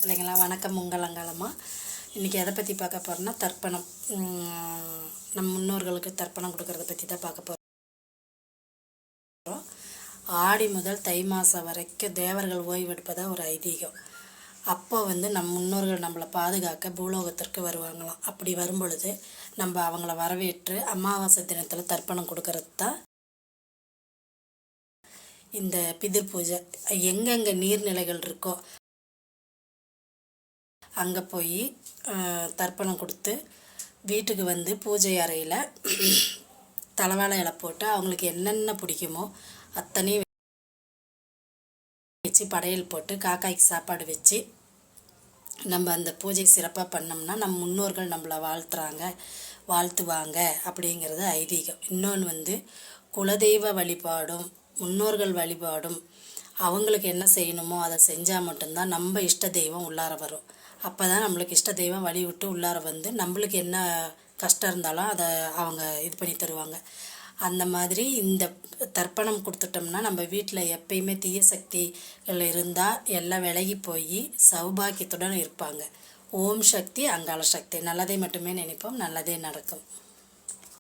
பிள்ளைங்களா வணக்கம். உங்களங்காலமாக இன்றைக்கி எதை பற்றி பார்க்க போகிறோன்னா தர்ப்பணம். நம் முன்னோர்களுக்கு தர்ப்பணம் கொடுக்கறத பற்றி தான் பார்க்க போகிறோம். ஆடி முதல் தை மாதம் வரைக்கும் தேவர்கள் ஓய்வெடுப்பதாக ஒரு ஐதீகம். அப்போ நம் முன்னோர்கள் நம்மளை பாதுகாக்க பூலோகத்திற்கு வருவாங்களாம். அப்படி வரும்பொழுது நம்ம அவங்கள வரவேற்று அமாவாசை தினத்தில் தர்ப்பணம் கொடுக்கறது தான் இந்த பிதிர் பூஜை. எங்கெங்கே நீர்நிலைகள் இருக்கோ அங்கே போய் தர்ப்பணம் கொடுத்து வீட்டுக்கு பூஜை அறையில் தலைவாழை இலை போட்டு அவங்களுக்கு என்னென்ன பிடிக்குமோ அத்தனையும் வச்சு படையல் போட்டு காக்காய்க்கு சாப்பாடு வச்சு நம்ம அந்த பூஜை சிறப்பாக பண்ணோம்னா நம் முன்னோர்கள் நம்மளை வாழ்த்துவாங்க அப்படிங்கிறது ஐதீகம். இன்னொன்று குலதெய்வ வழிபாடும் முன்னோர்கள் வழிபாடும் அவங்களுக்கு என்ன செய்யணுமோ அதை செஞ்சால் மட்டும்தான் நம்ம இஷ்ட தெய்வம் உள்ளார வரும். அப்போ தான் நம்மளுக்கு இஷ்ட தெய்வம் வழி விட்டு உள்ளார நம்மளுக்கு என்ன கஷ்டம் இருந்தாலும் அதை அவங்க இது பண்ணி தருவாங்க. அந்த மாதிரி இந்த தர்ப்பணம் கொடுத்துட்டோம்னா நம்ம வீட்டில் எப்பயுமே தீய சக்திகள் இருந்தால் எல்லாம் விலகி போய் சௌபாக்கியத்துடன் இருப்பாங்க. ஓம் சக்தி அங்காள சக்தி. நல்லதை மட்டுமே நினைப்போம், நல்லதே நடக்கும்.